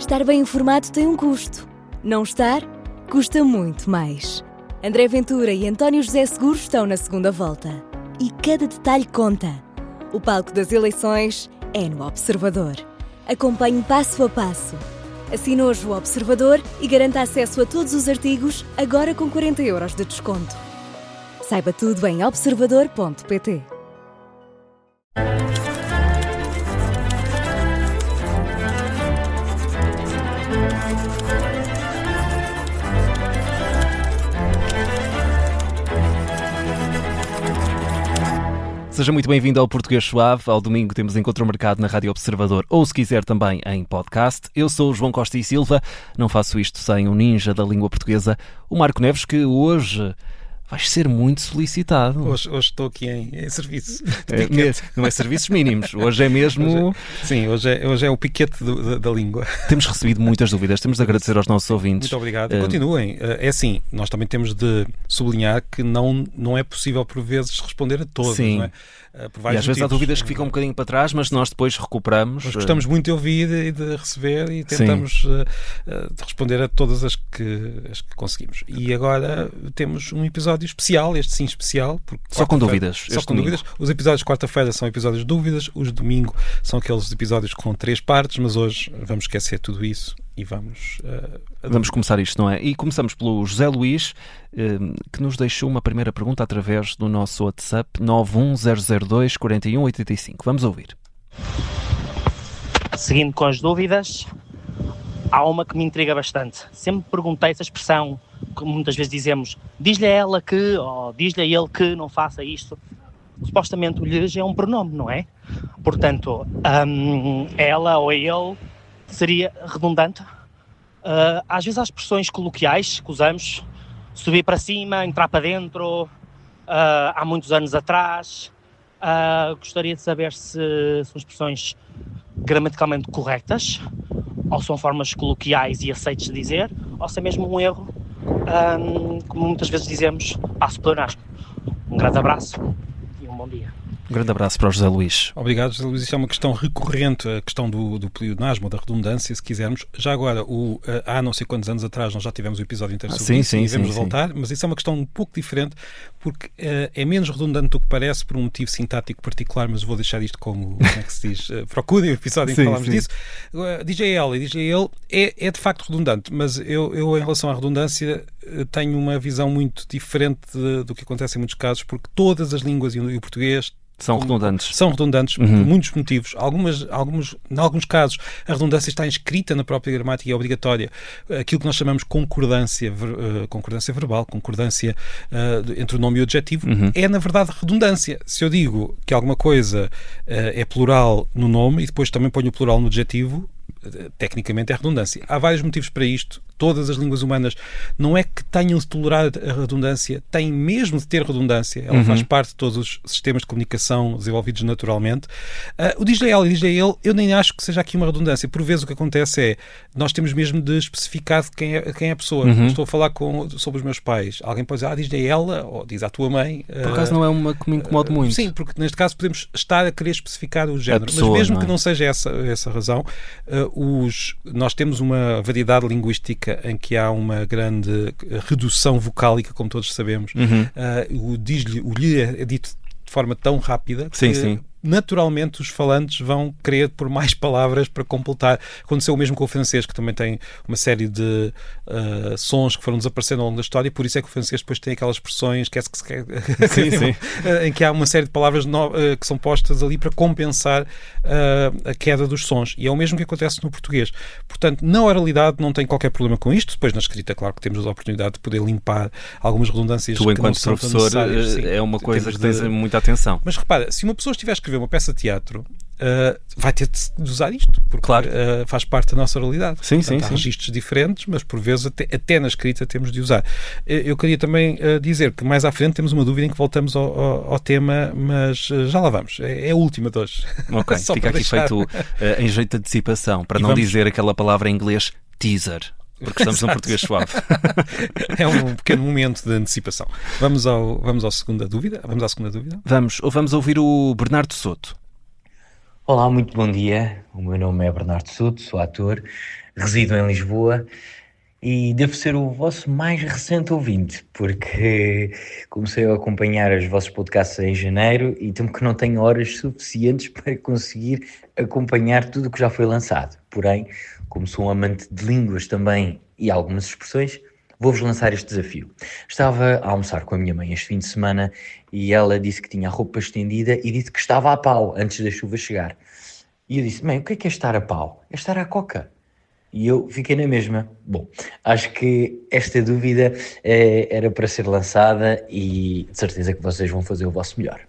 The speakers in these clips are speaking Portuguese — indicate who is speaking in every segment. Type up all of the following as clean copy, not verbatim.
Speaker 1: Estar bem informado tem um custo. Não estar, custa muito mais. André Ventura e António José Seguro estão na segunda volta. E cada detalhe conta. O palco das eleições é no Observador. Acompanhe passo a passo. Assine hoje o Observador e garanta acesso a todos os artigos, agora com 40 € de desconto. Saiba tudo em observador.pt.
Speaker 2: Seja muito bem-vindo ao Português Suave. Ao domingo temos encontro marcado na Rádio Observador ou, se quiser, também em podcast. Eu sou o João Costa e Silva. Não faço isto sem um ninja da língua portuguesa, o Marco Neves, que hoje vais ser muito solicitado.
Speaker 3: Hoje estou aqui em serviço.
Speaker 2: Não é serviços mínimos. Hoje é mesmo...
Speaker 3: Hoje é o piquete da língua.
Speaker 2: Temos recebido muitas dúvidas. Temos de agradecer aos nossos ouvintes.
Speaker 3: Muito obrigado. Continuem. É assim, nós também temos de sublinhar que não é possível, por vezes, responder a todos.
Speaker 2: Sim.
Speaker 3: Não é?
Speaker 2: E às vezes há dúvidas que ficam um bocadinho para trás, mas nós depois recuperamos.
Speaker 3: Nós gostamos muito de ouvir e de receber e tentamos de responder a todas as que conseguimos. E agora temos um episódio especial, este sim especial.
Speaker 2: Só com dúvidas.
Speaker 3: Só com dúvidas. Os episódios de quarta-feira são episódios de dúvidas, os de domingo são aqueles episódios com 3 partes, mas hoje vamos esquecer tudo isso e vamos
Speaker 2: começar isto, não é? E começamos pelo José Luís, que nos deixou uma primeira pergunta através do nosso WhatsApp 910024185. Vamos ouvir.
Speaker 4: Seguindo com as dúvidas, há uma que me intriga bastante. Sempre perguntei essa expressão, que muitas vezes dizemos, diz-lhe a ela que, ou diz-lhe a ele que não faça isto. Supostamente o lhes é um pronome, não é? Portanto, ela ou ele seria redundante. Às vezes há expressões coloquiais que usamos, subir para cima, entrar para dentro, há muitos anos atrás. Gostaria de saber se são expressões gramaticalmente corretas, ou são formas coloquiais e aceites de dizer, ou se é mesmo um erro, como muitas vezes dizemos, passo pleonasmo. Um grande abraço e um bom dia.
Speaker 2: Um grande abraço para o José Luís.
Speaker 3: Obrigado, José Luís. Isto é uma questão recorrente, a questão do pleonasmo, da redundância, se quisermos. Já agora, há não sei quantos anos atrás, nós já tivemos um episódio inteiro sobre isso e devemos voltar, mas isso é uma questão um pouco diferente, porque é menos redundante do que parece por um motivo sintático particular, mas vou deixar isto como é que se diz? Procurem o episódio em que falámos disso. DJ ela e DJ ele é de facto redundante, mas eu em relação à redundância tenho uma visão muito diferente do que acontece em muitos casos, porque todas as línguas e o português
Speaker 2: são redundantes.
Speaker 3: São redundantes por muitos motivos. Em alguns casos, a redundância está inscrita na própria gramática e é obrigatória. Aquilo que nós chamamos concordância verbal, concordância entre o nome e o adjetivo, é na verdade redundância. Se eu digo que alguma coisa é plural no nome e depois também ponho o plural no adjetivo, tecnicamente é redundância. Há vários motivos para isto. Todas as línguas humanas não é que tenham de tolerar a redundância, têm mesmo de ter redundância. Ela faz parte de todos os sistemas de comunicação desenvolvidos naturalmente. O diz-lhe ela e diz-lhe ele, eu nem acho que seja aqui uma redundância. Por vezes o que acontece é, nós temos mesmo de especificar quem é a pessoa. Estou a falar sobre os meus pais. Alguém pode dizer, diz-lhe a ela, ou diz à tua mãe.
Speaker 2: Por acaso não é uma que me incomode muito.
Speaker 3: Sim, porque neste caso podemos estar a querer especificar o género.
Speaker 2: Pessoa,
Speaker 3: mas mesmo que não seja essa razão, nós temos uma variedade linguística em que há uma grande redução vocálica, como todos sabemos. O lhe é dito de forma tão rápida que naturalmente os falantes vão querer por mais palavras para completar. Aconteceu o mesmo com o francês, que também tem uma série de sons que foram desaparecendo ao longo da história, e por isso é que o francês depois tem aquelas expressões em que há uma série de palavras que são postas ali para compensar a queda dos sons. E é o mesmo que acontece no português. Portanto, na oralidade não tem qualquer problema com isto. Depois na escrita, claro que temos a oportunidade de poder limpar algumas redundâncias.
Speaker 2: Tu, enquanto professor, é uma coisa que tens muita atenção.
Speaker 3: Mas repara, se uma pessoa estiver a escrever uma peça de teatro, vai ter de usar isto, porque faz parte da nossa oralidade. Há registros diferentes, mas por vezes até na escrita temos de usar. Eu queria também dizer que mais à frente temos uma dúvida em que voltamos ao tema, mas já lá vamos. É a última de hoje.
Speaker 2: Ok, fica aqui feito em jeito de antecipação, para não dizer aquela palavra em inglês teaser. Porque estamos num português suave.
Speaker 3: É um pequeno momento de antecipação. Vamos à segunda dúvida?
Speaker 2: Vamos ouvir o Bernardo Soto.
Speaker 5: Olá, muito bom dia. O meu nome é Bernardo Souto, sou ator, resido em Lisboa e devo ser o vosso mais recente ouvinte, porque comecei a acompanhar os vossos podcasts em janeiro e temo que não tenho horas suficientes para conseguir acompanhar tudo o que já foi lançado. Porém, como sou um amante de línguas também e algumas expressões, vou-vos lançar este desafio. Estava a almoçar com a minha mãe este fim de semana e ela disse que tinha a roupa estendida e disse que estava a pau antes da chuva chegar. E eu disse, mãe, o que é estar a pau? É estar à coca. E eu fiquei na mesma. Bom, acho que esta dúvida era para ser lançada e de certeza que vocês vão fazer o vosso melhor.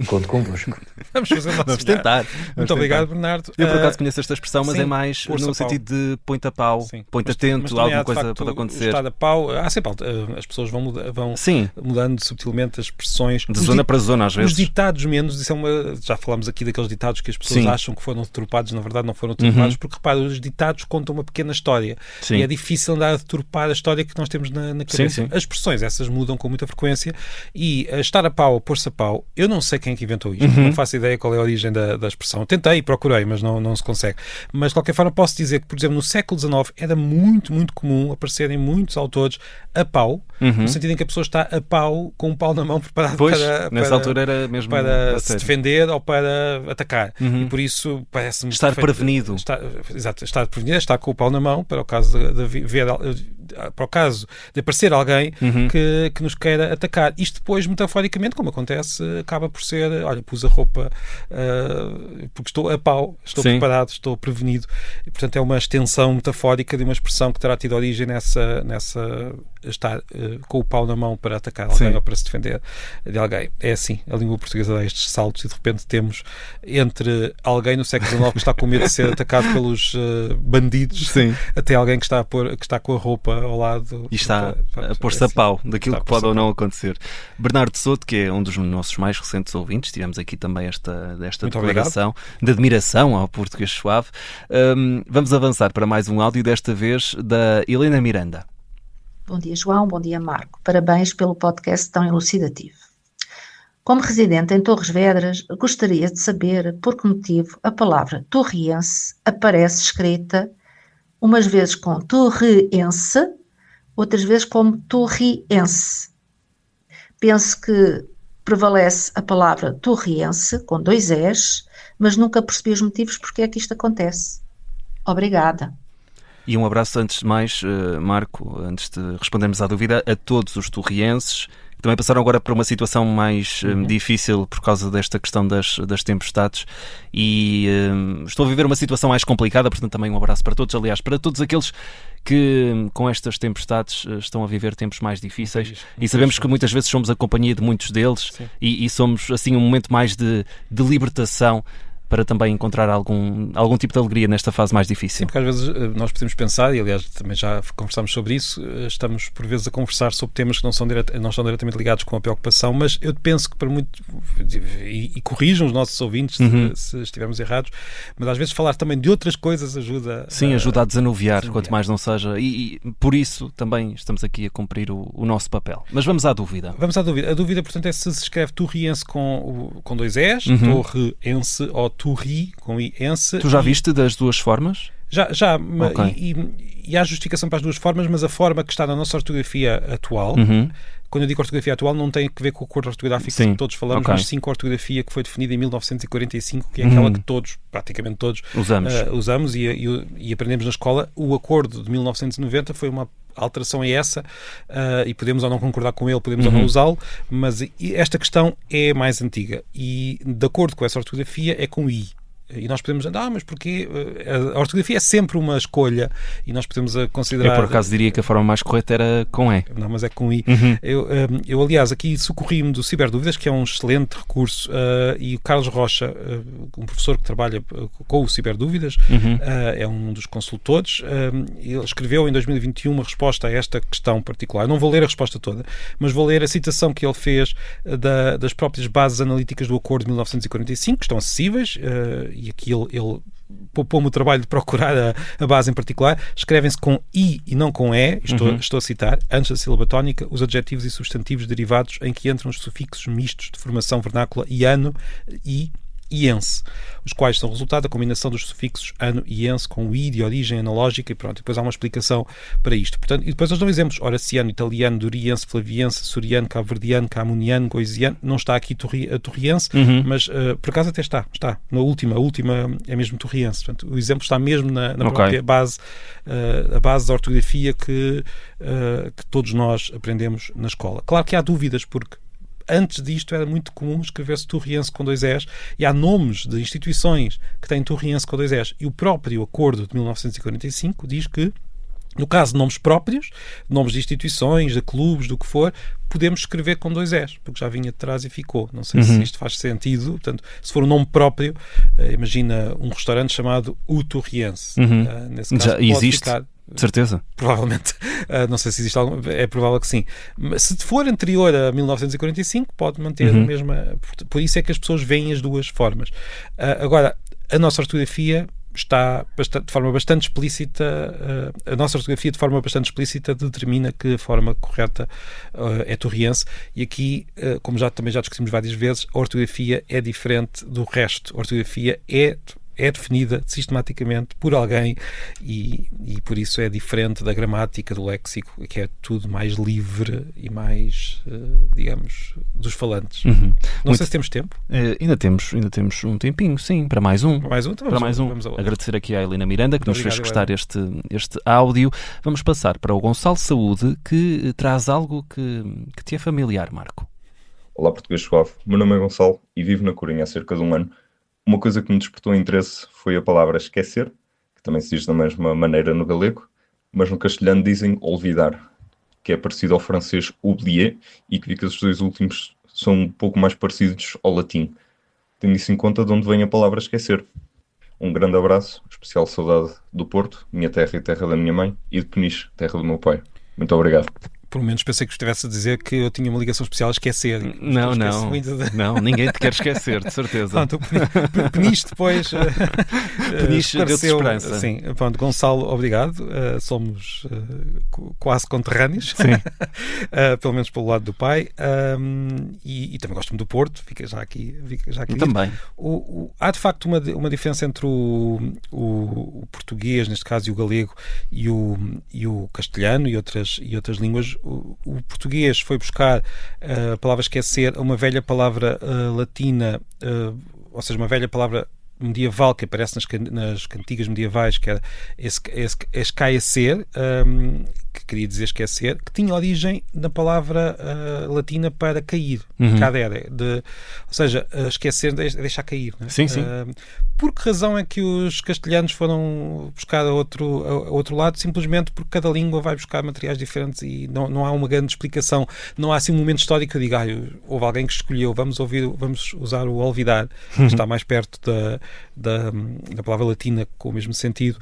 Speaker 5: Conto convosco.
Speaker 3: Vamos fazer o nosso
Speaker 2: Vamos
Speaker 3: melhor.
Speaker 2: tentar.
Speaker 3: Muito obrigado, Bernardo.
Speaker 2: Eu por acaso conheço esta expressão, mas
Speaker 3: sim,
Speaker 2: é mais
Speaker 3: força
Speaker 2: no
Speaker 3: pau.
Speaker 2: sentido de põe-te a pau,
Speaker 3: Sim.
Speaker 2: põe-te
Speaker 3: Mas
Speaker 2: atento,
Speaker 3: também
Speaker 2: alguma
Speaker 3: há, de
Speaker 2: coisa
Speaker 3: facto,
Speaker 2: pode
Speaker 3: o
Speaker 2: acontecer.
Speaker 3: estado a pau, há sempre, as pessoas vão
Speaker 2: Sim,
Speaker 3: mudando subtilmente as expressões.
Speaker 2: de zona para zona às
Speaker 3: Os
Speaker 2: vezes.
Speaker 3: ditados menos, isso já falámos aqui daqueles ditados que as pessoas
Speaker 2: Sim.
Speaker 3: acham que foram deturpados, na verdade não foram deturpados, porque repara, os ditados contam uma pequena história.
Speaker 2: Sim.
Speaker 3: E é difícil andar a deturpar a história que nós temos na cabeça.
Speaker 2: Sim.
Speaker 3: As expressões, essas mudam com muita frequência e estar a pau ou pôr-se a pau, eu não sei quem é que inventou isto, não faço ideia qual é a origem da expressão. Tentei e procurei, mas não se consegue. Mas de qualquer forma posso dizer que, por exemplo, no século XIX era muito, muito comum aparecerem muitos autores a pau, no sentido em que a pessoa está a pau, com um pau na mão preparado
Speaker 2: Pois,
Speaker 3: para
Speaker 2: nessa altura era mesmo
Speaker 3: para
Speaker 2: a
Speaker 3: se
Speaker 2: sério.
Speaker 3: defender ou para atacar. E por isso parece-me
Speaker 2: Estar
Speaker 3: perfeito.
Speaker 2: prevenido.
Speaker 3: Exato, estar prevenido é estar com o pau na mão para o caso para o caso de aparecer alguém que nos queira atacar. Isto depois, metaforicamente, como acontece, acaba por ser, olha, pus a roupa porque estou a pau, estou
Speaker 2: Sim.
Speaker 3: preparado, estou prevenido. E, portanto, é uma extensão metafórica de uma expressão que terá tido origem nessa estar com o pau na mão para atacar alguém
Speaker 2: Sim.
Speaker 3: ou para se defender de alguém. É assim, a língua portuguesa dá estes saltos e de repente temos entre alguém no século XIX que está com medo de ser atacado pelos bandidos,
Speaker 2: Sim.
Speaker 3: até alguém que está com a roupa ao lado
Speaker 2: E está a pôr-se
Speaker 3: É
Speaker 2: a
Speaker 3: assim.
Speaker 2: pau daquilo
Speaker 3: Está a
Speaker 2: que pode
Speaker 3: pôr-se a
Speaker 2: ou não
Speaker 3: pau.
Speaker 2: acontecer. Bernardo Souto, que é um dos nossos mais recentes ouvintes, tivemos aqui também esta
Speaker 3: Muito
Speaker 2: declaração de admiração ao português suave. Vamos avançar para mais um áudio, desta vez da Helena Miranda.
Speaker 6: Bom dia, João. Bom dia, Marco. Parabéns pelo podcast tão elucidativo. Como residente em Torres Vedras, gostaria de saber por que motivo a palavra torriense aparece escrita umas vezes com torreense, outras vezes como torriense. Penso que prevalece a palavra torriense, com 2 Es, mas nunca percebi os motivos porque é que isto acontece. Obrigada.
Speaker 2: E um abraço antes de mais, Marco, antes de respondermos à dúvida, a todos os torrienses que também passaram agora por uma situação mais difícil por causa desta questão das tempestades e estou a viver uma situação mais complicada, portanto também um abraço para todos, aliás, para todos aqueles que com estas tempestades estão a viver tempos mais difíceis e sabemos que muitas vezes somos a companhia de muitos deles e somos assim um momento mais de libertação para também encontrar algum tipo de alegria nesta fase mais difícil.
Speaker 3: Sim, porque às vezes nós podemos pensar, e aliás também já conversámos sobre isso, estamos por vezes a conversar sobre temas que não são diretamente ligados com a preocupação, mas eu penso que para muito, e corrijam os nossos ouvintes se estivermos errados, mas às vezes falar também de outras coisas ajuda.
Speaker 2: Sim, ajuda a desanuviar, quanto mais não seja, e por isso também estamos aqui a cumprir o nosso papel. Mas vamos à dúvida.
Speaker 3: Vamos à dúvida. A dúvida, portanto, é se escreve torriense com 2 Es, torreense ou turri com i-ense.
Speaker 2: Tu já viste das duas formas?
Speaker 3: Já,
Speaker 2: Okay.
Speaker 3: e há justificação para as duas formas, mas a forma que está na nossa ortografia atual, quando eu digo ortografia atual, não tem a ver com o acordo ortográfico que todos falamos,
Speaker 2: okay.
Speaker 3: mas sim com a ortografia que foi definida em 1945, que é aquela que todos, praticamente todos, usamos e aprendemos na escola. O acordo de 1990 foi uma alteração a essa, e podemos ou não concordar com ele, podemos ou não usá-lo, mas esta questão é mais antiga e, de acordo com essa ortografia, é com I. E nós podemos dizer, mas porquê? A ortografia é sempre uma escolha e nós podemos considerar...
Speaker 2: Eu, por acaso, diria que a forma mais correta era com E.
Speaker 3: Não, mas é com I. Eu, aliás, aqui socorri-me do Ciberdúvidas, que é um excelente recurso, e o Carlos Rocha, um professor que trabalha com o Ciberdúvidas, é um dos consultores. Ele escreveu em 2021 uma resposta a esta questão particular. Não vou ler a resposta toda, mas vou ler a citação que ele fez das próprias bases analíticas do Acordo de 1945, que estão acessíveis, e aqui ele poupou-me o trabalho de procurar a base em particular. Escrevem-se com I e não com E, estou a citar, antes da sílaba tónica, os adjetivos e substantivos derivados em que entram os sufixos mistos de formação vernácula iano, I, iense, os quais são resultado da combinação dos sufixos ano e ense com o i de origem analógica e pronto. E depois há uma explicação para isto. Portanto, e depois eles dão exemplos: horaciano, italiano, doriense, flaviense, açoriano, cabo-verdiano, camuniano, goiziano. Não está aqui torriense, mas por acaso até está na última. A última é mesmo torriense. Portanto, o exemplo está mesmo na própria base, a base da ortografia que todos nós aprendemos na escola. Claro que há dúvidas, porque antes disto era muito comum escrever-se torriense com 2 S, e há nomes de instituições que têm torriense com 2 S, e o próprio acordo de 1945 diz que, no caso de nomes próprios, nomes de instituições, de clubes, do que for, podemos escrever com 2 S, porque já vinha de trás e ficou. Não sei se isto faz sentido. Portanto, se for um nome próprio, imagina um restaurante chamado O Torriense. Nesse caso,
Speaker 2: já existe? Ficar, de certeza.
Speaker 3: Provavelmente. Não sei se existe algum. É provável que sim. Mas se for anterior a 1945, pode manter a mesma. Por isso é que as pessoas veem as duas formas. Agora, a nossa ortografia está de forma bastante explícita. A nossa ortografia, de forma bastante explícita, determina que a forma correta é torriense. E aqui, como também já discutimos várias vezes, a ortografia é diferente do resto. A ortografia é definida sistematicamente por alguém e por isso é diferente da gramática, do léxico, que é tudo mais livre e mais, digamos, dos falantes. Não sei se temos tempo.
Speaker 2: Ainda temos um tempinho, sim, para mais um.
Speaker 3: Então vamos a
Speaker 2: Agradecer aqui à Helena Miranda, que nos fez gostar este áudio. Vamos passar para o Gonçalo Saúde, que traz algo que te é familiar, Marco.
Speaker 7: Olá, português suave. O meu nome é Gonçalo e vivo na Coruña há cerca de um ano. Uma coisa que me despertou interesse foi a palavra esquecer, que também se diz da mesma maneira no galego, mas no castelhano dizem olvidar, que é parecido ao francês oublier, e que vi que os dois últimos são um pouco mais parecidos ao latim. Tendo isso em conta, de onde vem a palavra esquecer. Um grande abraço, especial saudade do Porto, minha terra e terra da minha mãe, e de Peniche, terra do meu pai. Muito obrigado.
Speaker 3: Por menos pensei que estivesse a dizer que eu tinha uma ligação especial a esquecer.
Speaker 2: Não, ninguém te quer esquecer, de certeza.
Speaker 3: Pronto, Peniche depois
Speaker 2: Peniche deu-te esperança.
Speaker 3: Sim, pronto, Gonçalo, obrigado. Somos quase conterrâneos, pelo menos pelo lado do pai. E também gosto muito do Porto, fica já aqui.
Speaker 2: Também.
Speaker 3: Há de facto uma diferença entre o português, neste caso, e o galego, e o castelhano e outras línguas. O português foi buscar a palavra esquecer a uma velha palavra latina, ou seja, uma velha palavra medieval que aparece nas cantigas medievais, que era escaecer, que queria dizer esquecer, que tinha origem na palavra latina para cair, cadere, ou seja, esquecer, deixar cair. Né?
Speaker 2: Sim.
Speaker 3: Por que razão é que os castelhanos foram buscar a outro lado? Simplesmente porque cada língua vai buscar materiais diferentes e não há uma grande explicação. Não há assim um momento histórico que eu diga, houve alguém que escolheu, vamos usar o olvidar, que está mais perto da palavra latina com o mesmo sentido.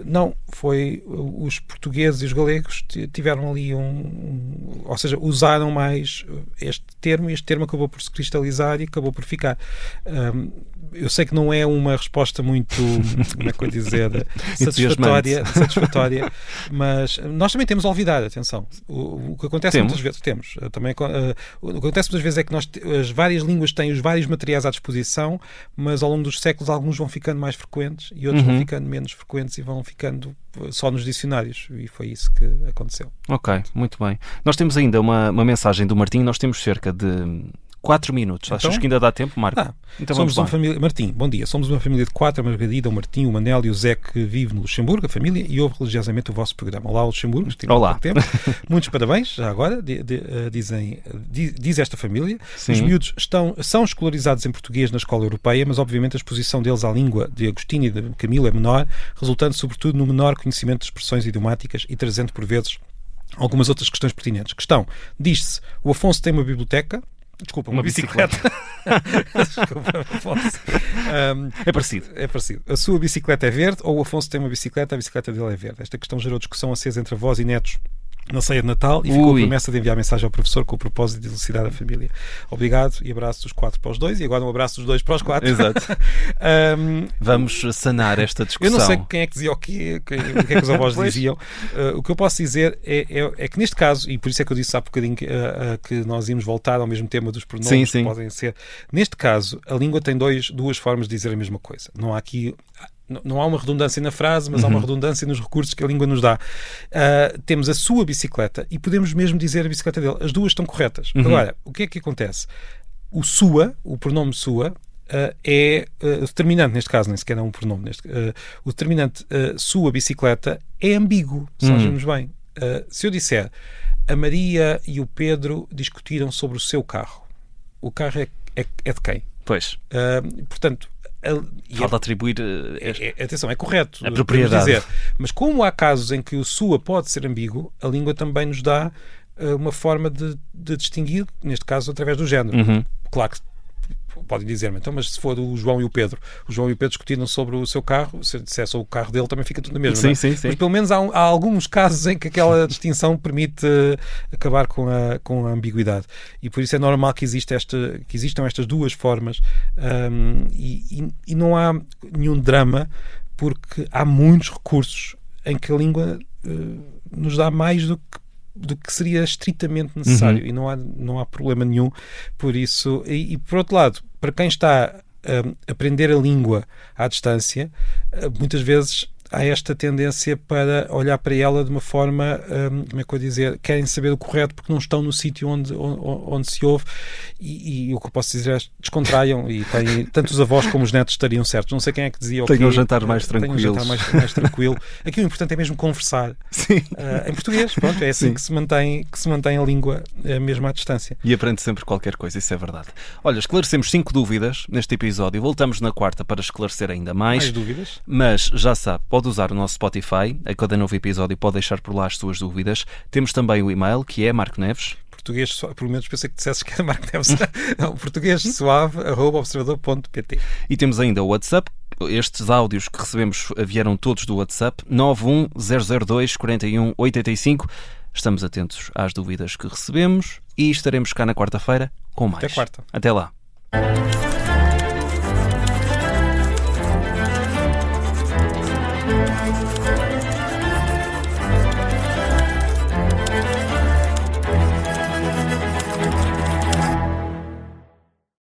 Speaker 3: Não, foi os portugueses e os galegos tiveram ali ou seja, usaram mais este termo, e este termo acabou por se cristalizar e acabou por ficar. Eu sei que não é uma resposta muito, como é que eu dizer, satisfatória, mas nós também temos olvidar, atenção. O que acontece muitas vezes, o que acontece muitas vezes é que as várias línguas têm os vários materiais à disposição, mas ao longo dos séculos alguns vão ficando mais frequentes e outros vão ficando menos frequentes e vão ficando só nos dicionários, e foi isso que aconteceu.
Speaker 2: Ok, muito bem. Nós temos ainda uma mensagem do Martim, nós temos cerca de 4 minutos. Achas que ainda dá tempo, Marco?
Speaker 3: Então somos uma família. Martim, bom dia. Somos uma família de 4, a Margarida, o Martim, o Manel e o Zé, que vive no Luxemburgo, a família, e ouve religiosamente o vosso programa. Olá, Luxemburgo.
Speaker 2: Olá.
Speaker 3: Tempo. Muitos parabéns, já agora, diz esta família.
Speaker 2: Sim.
Speaker 3: Os miúdos são escolarizados em português na escola europeia, mas obviamente a exposição deles à língua de Agostinho e de Camilo é menor, resultando sobretudo no menor conhecimento de expressões idiomáticas e trazendo por vezes algumas outras questões pertinentes. Diz-se, o Afonso tem uma biblioteca. Desculpa, uma bicicleta. Desculpa, Afonso.
Speaker 2: É parecido.
Speaker 3: A sua bicicleta é verde ou o Afonso tem uma bicicleta, a bicicleta dele é verde? Esta questão gerou discussão acesa entre avós e netos na ceia de Natal e ficou a promessa de enviar mensagem ao professor com o propósito de elucidar a família. Obrigado e abraço dos 4 para os 2 e agora um abraço dos 2 para os 4.
Speaker 2: Exato. Vamos sanar esta discussão.
Speaker 3: Eu não sei quem é que dizia o que é que os avós diziam. O que eu posso dizer é que neste caso, e por isso é que eu disse há bocadinho que nós íamos voltar ao mesmo tema dos pronomes que podem ser. Neste caso, a língua tem duas formas de dizer a mesma coisa. Não há aqui... Não há uma redundância na frase, mas há uma redundância nos recursos que a língua nos dá. Temos a sua bicicleta e podemos mesmo dizer a bicicleta dele. As duas estão corretas. Agora, o que é que acontece? O sua, o pronome sua, é o determinante, neste caso, nem sequer é um pronome. O determinante sua bicicleta é ambíguo, se nós vemos bem. Se eu disser a Maria e o Pedro discutiram sobre o seu carro, o carro é de quem?
Speaker 2: Pois.
Speaker 3: Portanto,
Speaker 2: falta atribuir
Speaker 3: atenção, é correto
Speaker 2: a propriedade
Speaker 3: dizer, mas como há casos em que o sua pode ser ambíguo, a língua também nos dá uma forma de distinguir, neste caso através do género. Claro que podem dizer-me, então, mas se for o João e o Pedro discutiram sobre o seu carro, se disser sobre o carro dele também fica tudo na mesma.
Speaker 2: Sim.
Speaker 3: Mas pelo menos há alguns casos em que aquela distinção permite acabar com a ambiguidade. E por isso é normal que existam estas duas formas e não há nenhum drama, porque há muitos recursos em que a língua nos dá mais do que seria estritamente necessário e não há problema nenhum por isso. E por outro lado, para quem está a aprender a língua à distância, muitas vezes há esta tendência para olhar para ela de uma forma, como é que eu vou dizer, querem saber o correto porque não estão no sítio onde se ouve e o que eu posso dizer é descontraiam e tanto os avós como os netos estariam certos. Não sei quem é que dizia
Speaker 2: tenham um jantar mais tranquilo.
Speaker 3: mais tranquilo. Aqui o importante é mesmo conversar.
Speaker 2: Sim.
Speaker 3: Em português, pronto, é assim que se mantém a língua mesmo à distância.
Speaker 2: E aprende sempre qualquer coisa, isso é verdade. Olha, esclarecemos 5 dúvidas neste episódio. Voltamos na quarta para esclarecer ainda mais.
Speaker 3: Mais dúvidas?
Speaker 2: Mas já sabe, pode usar o nosso Spotify, a cada novo episódio pode deixar por lá as suas dúvidas. Temos também o e-mail, que é Marco Neves.
Speaker 3: Português, pelo menos pensei que dissesses que era Marco Neves. Não, portuguessuave@observador.pt.
Speaker 2: E temos ainda o WhatsApp. Estes áudios que recebemos vieram todos do WhatsApp, 910024185. Estamos atentos às dúvidas que recebemos e estaremos cá na quarta-feira com mais.
Speaker 3: Até quarta.
Speaker 2: Até lá.